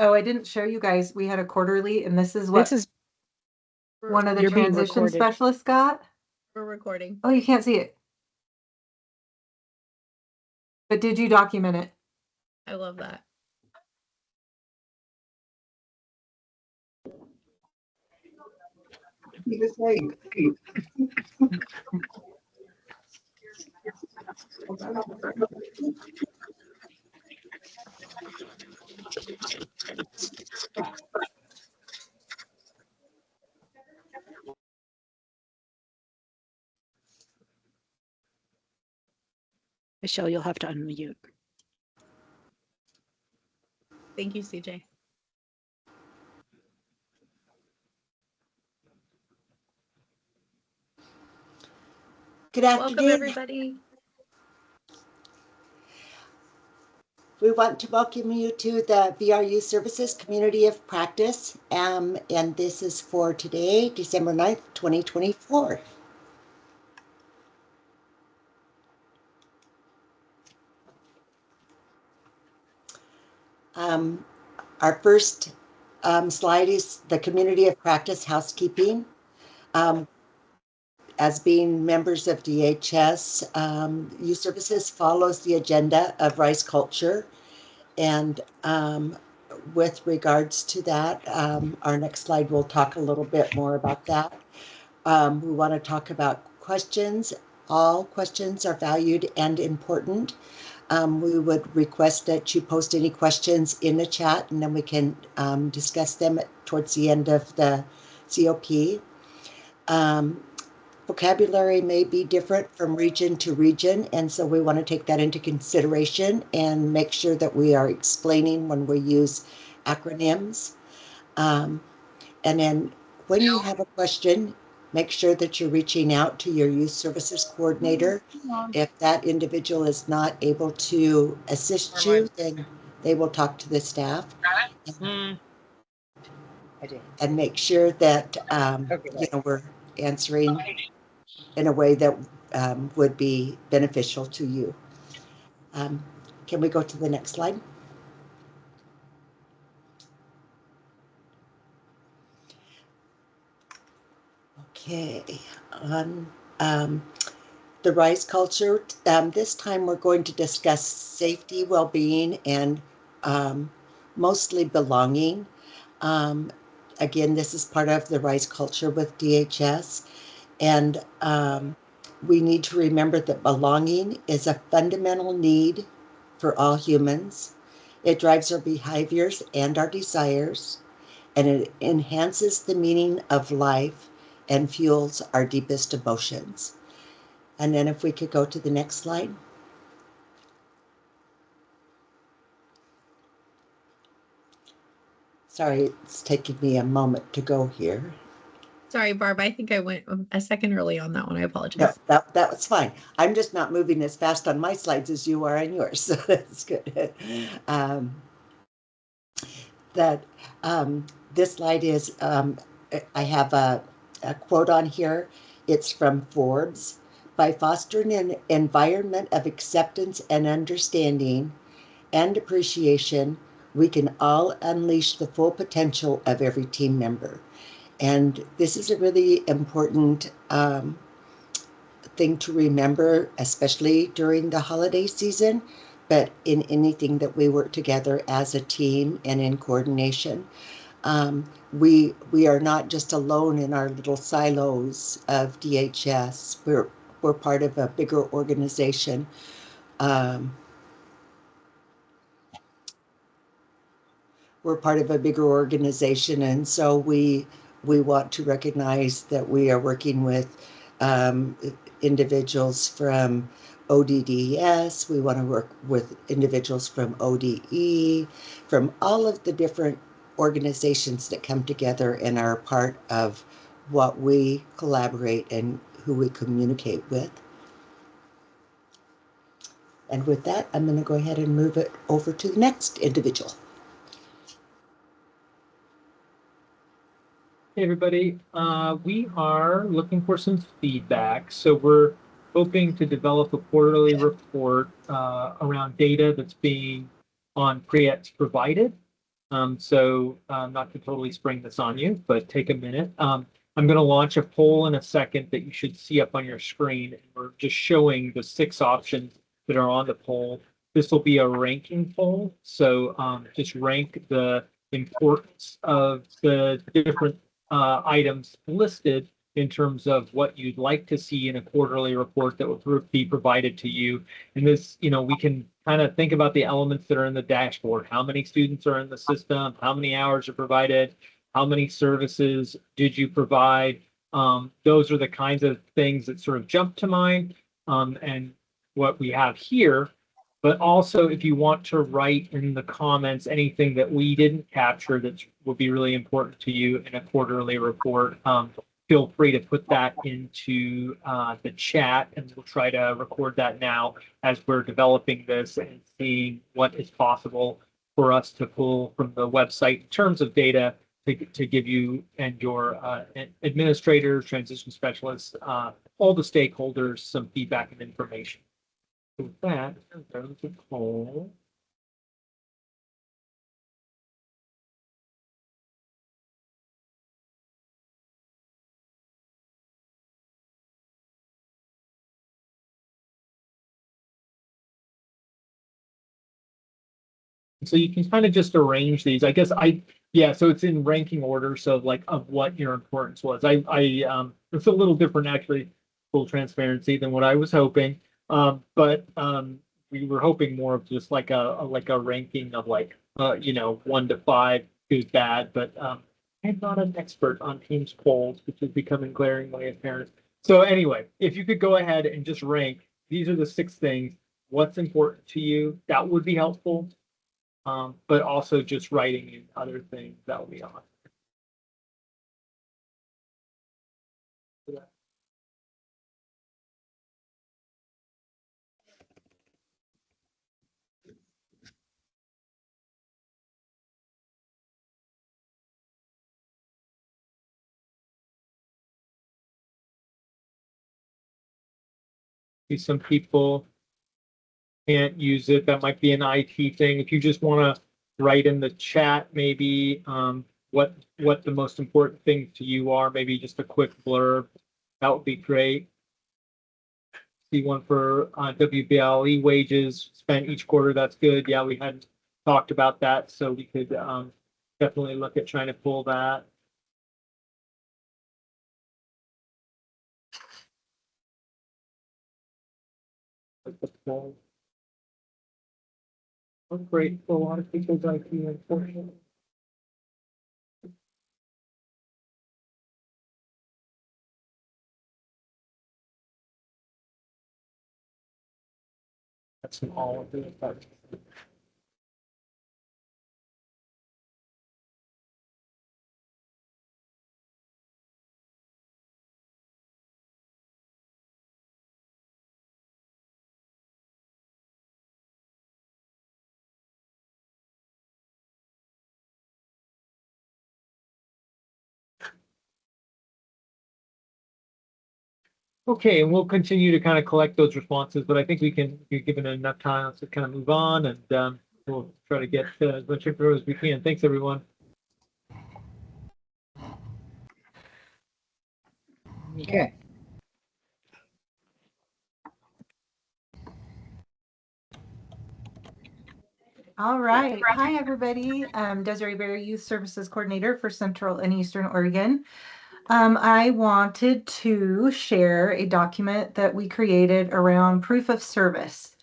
Oh, I didn't show you guys. We had a quarterly, and this is what one of the transition specialists got. We're recording. Oh, you can't see it. But did you document it? I love that. Michelle, you'll have to unmute. Thank you, CJ. Good afternoon. Welcome, everybody. We want to welcome you to the VRU Services Community of Practice, and this is for today, December 9th, 2024. Our first slide is the Community of Practice housekeeping. As being members of DHS, Youth Services follows the agenda of Rice Culture, and with regards to that, our next slide will talk a little bit more about that. We want to talk about questions. All questions are valued and important. We would request that you post any questions in the chat, and then we can discuss them towards the end of the COP. Vocabulary may be different from region to region, and so we want to take that into consideration and make sure that we are explaining when we use acronyms. And then when you have a question, make sure that you're reaching out to your youth services coordinator. If that individual is not able to assist you, then they will talk to the staff and make sure that we're answering in a way that would be beneficial to you. Can we go to the next slide? Okay, on the RISE culture, this time we're going to discuss safety, well-being, and mostly belonging. Again, this is part of the RISE culture with DHS, and we need to remember that belonging is a fundamental need for all humans. It drives our behaviors and our desires, and it enhances the meaning of life and fuels our deepest emotions. And then if we could go to the next slide. Sorry, it's taking me a moment to go here. Sorry, Barb, I think I went a second early on that one. I apologize. No, that was fine. I'm just not moving as fast on my slides as you are on yours, so that's good. This slide is, I have a quote on here. It's from Forbes. By fostering an environment of acceptance and understanding and appreciation, we can all unleash the full potential of every team member. And this is a really important thing to remember, especially during the holiday season, but in anything that we work together as a team and in coordination. We are not just alone in our little silos of DHS. We're part of a bigger organization. We're part of a bigger organization, and so we want to recognize that we are working with individuals from ODDS. We want to work with individuals from ODE, from all of the different organizations that come together and are part of what we collaborate and who we communicate with. And with that, I'm going to go ahead and move it over to the next individual. Hey everybody, we are looking for some feedback. So we're hoping to develop a quarterly report around data that's being on Pre-ETS provided. So not to totally spring this on you, but take a minute. I'm going to launch a poll in a second that you should see up on your screen. We're just showing the 6 options that are on the poll. This will be a ranking poll. So just rank the importance of the different items listed in terms of what you'd like to see in a quarterly report that will be provided to you. And this, we can kind of think about the elements that are in the dashboard. How many students are in the system? How many hours are provided? How many services did you provide? Those are the kinds of things that sort of jump to mind. And what we have here, but also if you want to write in the comments anything that we didn't capture that would be really important to you in a quarterly report, feel free to put that into the chat, and we'll try to record that now as we're developing this and seeing what is possible for us to pull from the website in terms of data to give you and your administrators, transition specialists, all the stakeholders some feedback and information. So with that, I'm going to poll. So you can kind of just arrange these. I guess so it's in ranking order. So like of what your importance was. It's a little different actually, full transparency, than what I was hoping. But we were hoping more of just like a ranking of like 1 to 5 is bad, but I'm not an expert on Teams polls, which is becoming glaringly apparent. So anyway, if you could go ahead and just rank, these are the 6 things. What's important to you? That would be helpful. But also just writing in other things that will be on. Some people can't use it. That might be an IT thing. If you just want to write in the chat, maybe what the most important things to you are, maybe just a quick blurb, that would be great. See one for WBLE wages spent each quarter. That's good. Yeah, we hadn't talked about that, so we could definitely look at trying to pull that. I'm great for a lot of people's IT, unfortunately. That's from all of the effects. Okay, and we'll continue to kind of collect those responses, but I think we've given enough time to kind of move on, and we'll try to get as much info as we can. Thanks, everyone. Okay. All right. Hi, everybody. I'm Desiree Berry, Youth Services Coordinator for Central and Eastern Oregon. I wanted to share a document that we created around proof of service.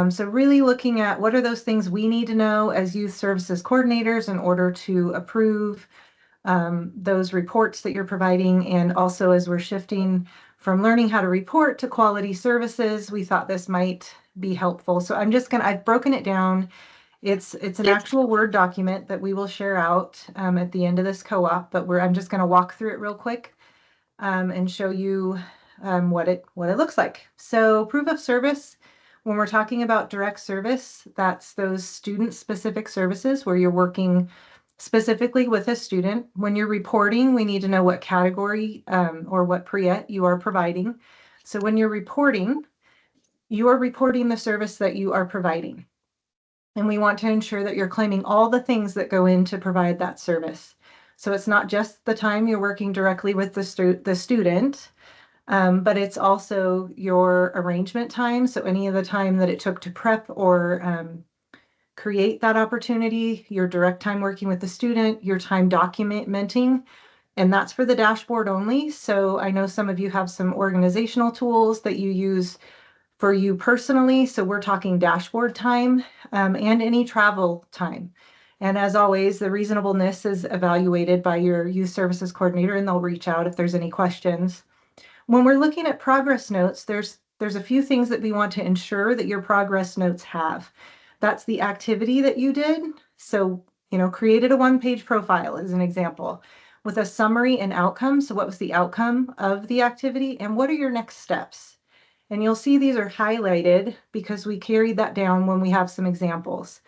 So really looking at what are those things we need to know as youth services coordinators in order to approve those reports that you're providing. And also as we're shifting from learning how to report to quality services, we thought this might be helpful. So I've broken it down. It's an actual Word document that we will share out at the end of this co-op, but I'm just going to walk through it real quick and show you what it looks like. So proof of service, when we're talking about direct service, that's those student-specific services where you're working specifically with a student. When you're reporting, we need to know what category or what pre-ET you are providing. So when you're reporting, you are reporting the service that you are providing. And we want to ensure that you're claiming all the things that go in to provide that service. So it's not just the time you're working directly with the student, but it's also your arrangement time. So any of the time that it took to prep or create that opportunity, your direct time working with the student, your time documenting, and that's for the dashboard only. So I know some of you have some organizational tools that you use for you personally. So we're talking dashboard time and any travel time. And as always, the reasonableness is evaluated by your youth services coordinator, and they'll reach out if there's any questions. When we're looking at progress notes, there's a few things that we want to ensure that your progress notes have. That's the activity that you did. So, created a one-page profile as an example with a summary and outcome. So what was the outcome of the activity and what are your next steps? And you'll see these are highlighted because we carried that down when we have some examples.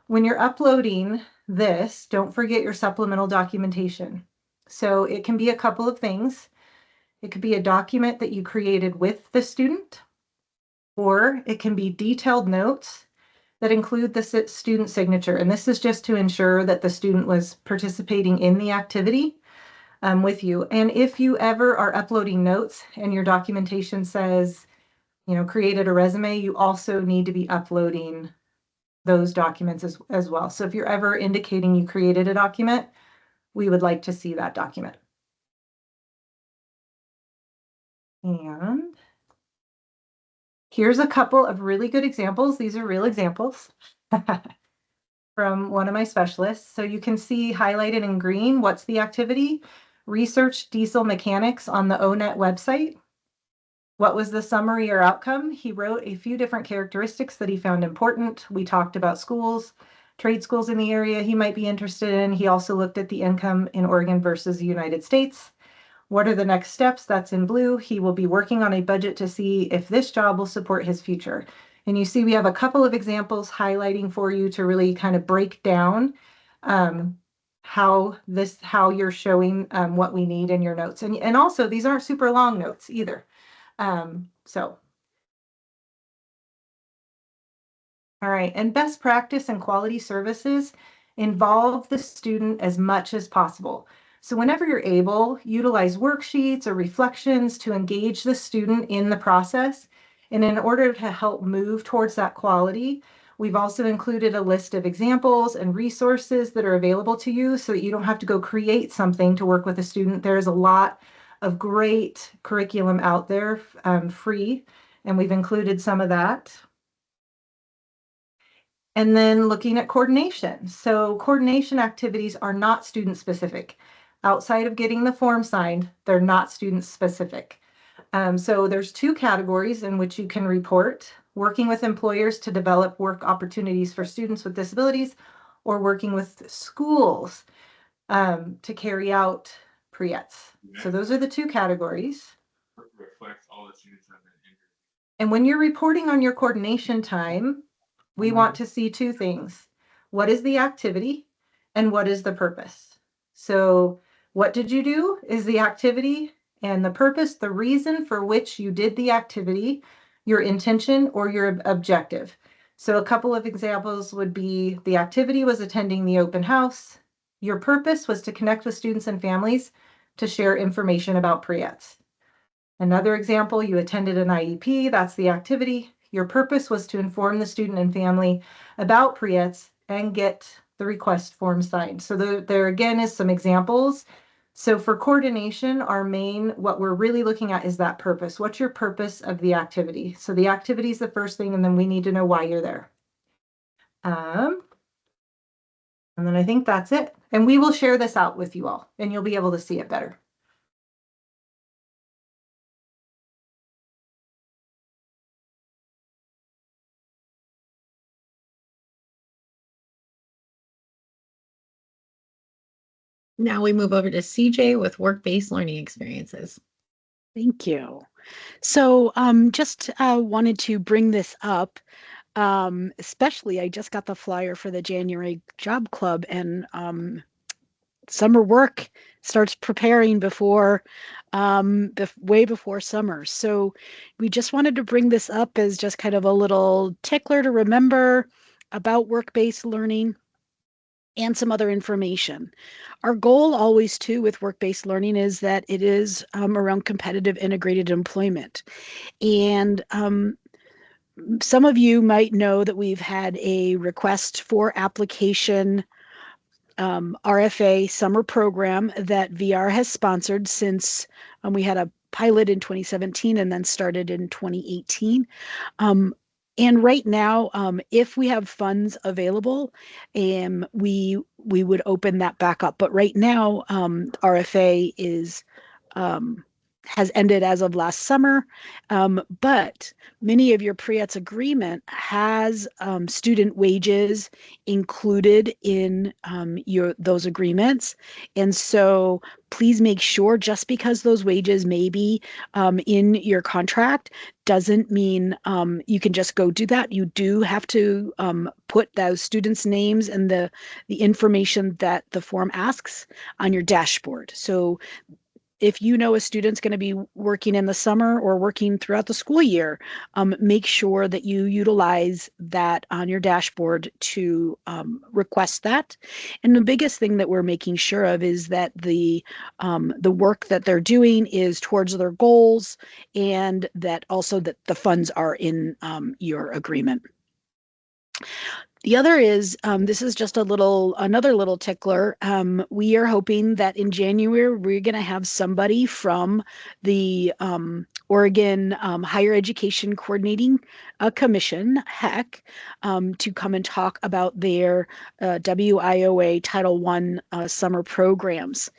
When you're uploading this, don't forget your supplemental documentation. So it can be a couple of things. It could be a document that you created with the student, or it can be detailed notes that include the student signature. And this is just to ensure that the student was participating in the activity with you. And if you ever are uploading notes and your documentation says, created a resume, you also need to be uploading those documents as well. So if you're ever indicating you created a document, we would like to see that document. And here's a couple of really good examples. These are real examples from one of my specialists. So you can see highlighted in green, what's the activity? Research diesel mechanics on the ONET website. What was the summary or outcome? He wrote a few different characteristics that he found important. We talked about schools, trade schools in the area he might be interested in. He also looked at the income in Oregon versus the United States. What are the next steps? That's in blue. He will be working on a budget to see if this job will support his future. And you see we have a couple of examples highlighting for you to really kind of break down how you're showing what we need in your notes. And also these aren't super long notes either. So. All right, and best practice and quality services involve the student as much as possible. So whenever you're able, utilize worksheets or reflections to engage the student in the process. And in order to help move towards that quality, we've also included a list of examples and resources that are available to you so that you don't have to go create something to work with a student. There's a lot of great curriculum out there free, and we've included some of that. And then looking at coordination. So coordination activities are not student specific. Outside of getting the form signed, they're not student specific. So there's two categories in which you can report: working with employers to develop work opportunities for students with disabilities, or working with schools to carry out pre-ETS. So those are the two categories. Reflects all the students have been injured. And when you're reporting on your coordination time, we want to see two things. What is the activity and what is the purpose? So what did you do is the activity, and the purpose, the reason for which you did the activity, your intention or your objective. So a couple of examples would be the activity was attending the open house. Your purpose was to connect with students and families to share information about pre-ETS. Another example, you attended an IEP, that's the activity. Your purpose was to inform the student and family about pre-ETS and get the request form signed. So there again is some examples. So for coordination, what we're really looking at is that purpose. What's your purpose of the activity? So the activity is the first thing, and then we need to know why you're there. And then I think that's it. And we will share this out with you all, and you'll be able to see it better. Now we move over to CJ with work-based learning experiences. Thank you. So just wanted to bring this up, especially I just got the flyer for the January Job Club, and summer work starts preparing before way before summer. So we just wanted to bring this up as just kind of a little tickler to remember. about work-based learning, and some other information. Our goal always too with work-based learning is that it is around competitive integrated employment. And some of you might know that we've had a request for application RFA summer program that VR has sponsored since we had a pilot in 2017 and then started in 2018. And right now, if we have funds available, we would open that back up. But right now, RFA is has ended as of last summer. But many of your Pre-ETS agreement has student wages included in those agreements. And so please make sure, just because those wages may be in your contract doesn't mean you can just go do that. You do have to put those students' names and the information that the form asks on your dashboard. So if you know a student's going to be working in the summer or working throughout the school year, make sure that you utilize that on your dashboard to request that. And the biggest thing that we're making sure of is that the work that they're doing is towards their goals, and that also that the funds are in your agreement. The other is, this is just another little tickler. We are hoping that in January, we're going to have somebody from the Oregon Higher Education Coordinating Commission, HEC, to come and talk about their WIOA Title I summer programs.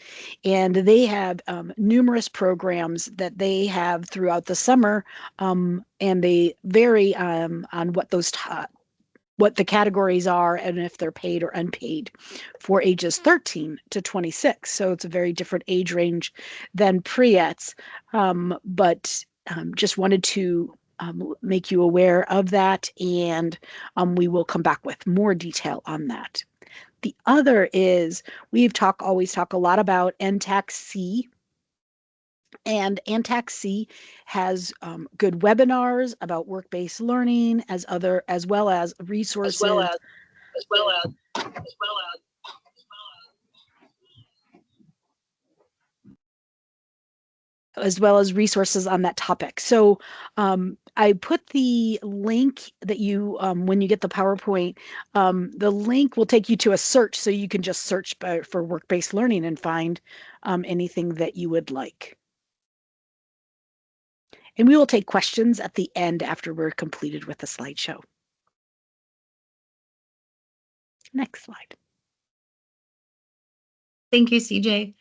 And they have numerous programs that they have throughout the summer, and they vary on what the categories are and if they're paid or unpaid for ages 13 to 26. So it's a very different age range than Pre-ETS, but just wanted to make you aware of that, and we will come back with more detail on that. The other is we've always talk a lot about NTAC-C, and NTAC-C has good webinars about work-based learning, as well as resources, on that topic. So I put the link that you, when you get the PowerPoint, the link will take you to a search, so you can just search for work-based learning and find anything that you would like. And we will take questions at the end after we're completed with the slideshow. Next slide. Thank you, CJ.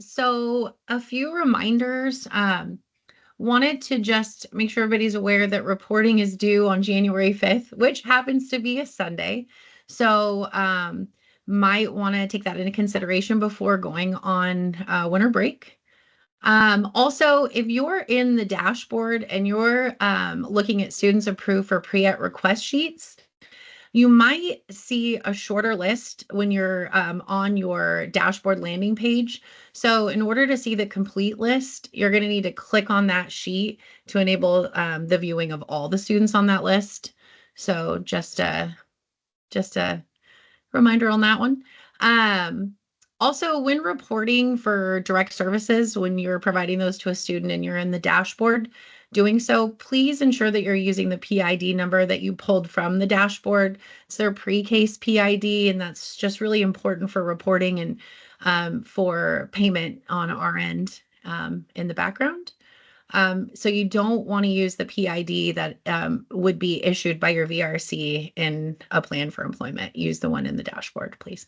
So a few reminders. Wanted to just make sure everybody's aware that reporting is due on January 5th, which happens to be a Sunday. So might want to take that into consideration before going on winter break. Also, if you're in the dashboard and you're looking at students approved for Pre-ETS request sheets, you might see a shorter list when you're on your dashboard landing page. So in order to see the complete list, you're going to need to click on that sheet to enable the viewing of all the students on that list. So just a reminder on that one. Also, when reporting for direct services, when you're providing those to a student and you're in the dashboard doing so, please ensure that you're using the PID number that you pulled from the dashboard. It's their pre-case PID, and that's just really important for reporting and for payment on our end in the background. So you don't want to use the PID that would be issued by your VRC in a plan for employment. Use the one in the dashboard, please.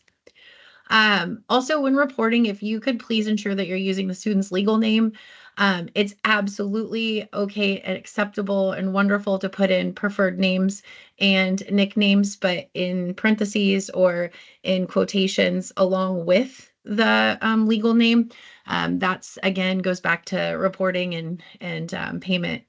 Also, when reporting, if you could please ensure that you're using the student's legal name. It's absolutely okay and acceptable and wonderful to put in preferred names and nicknames, but in parentheses or in quotations along with the legal name. That's, again, goes back to reporting and payment,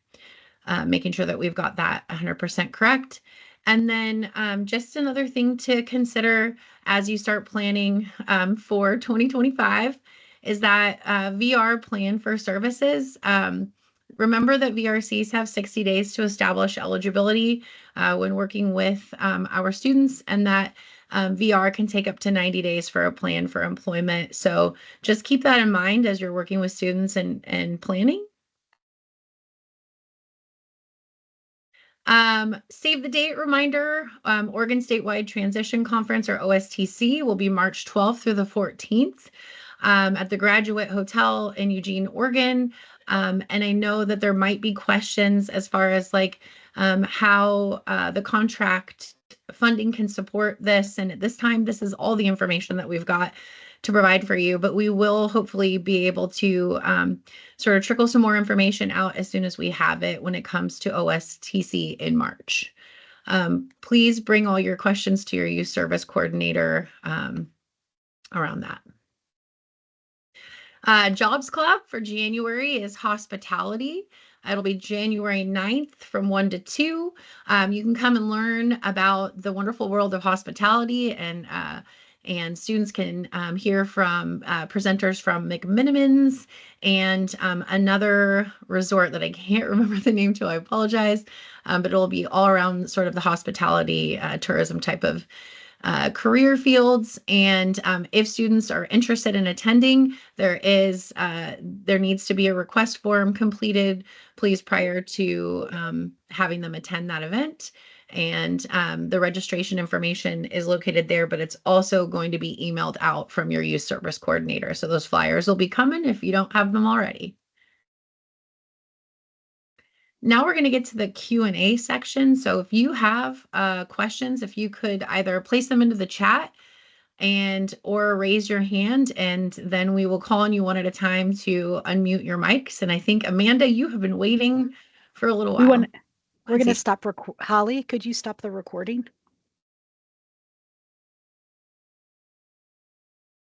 making sure that we've got that 100% correct. And then just another thing to consider as you start planning for 2025 is that VR plan for services. remember that VRCs have 60 days to establish eligibility when working with our students, and that VR can take up to 90 days for a plan for employment. So just keep that in mind as you're working with students and planning. Save the date reminder, Oregon Statewide Transition Conference, or OSTC, will be March 12th through the 14th at the Graduate Hotel in Eugene, Oregon. And I know that there might be questions as far as like how the contract funding can support this. And at this time, this is all the information that we've got to provide for you, but we will hopefully be able to sort of trickle some more information out as soon as we have it when it comes to OSTC in March. Please bring all your questions to your youth service coordinator around that. Jobs Club for January is hospitality. It'll be January 9th from 1 to 2. You can come and learn about the wonderful world of hospitality, and students can hear from presenters from McMinimans and another resort that I can't remember the name to, I apologize, but it'll be all around sort of the hospitality tourism type of career fields. And if students are interested in attending, there needs to be a request form completed, please, prior to having them attend that event. And the registration information is located there, but it's also going to be emailed out from your youth service coordinator. So those flyers will be coming if you don't have them already. Now we're going to get to the Q&A section. So if you have questions, if you could either place them into the chat or raise your hand, and then we will call on you one at a time to unmute your mics. And I think, Amanda, you have been waiting for a little while. We're going to stop. Holly, could you stop the recording?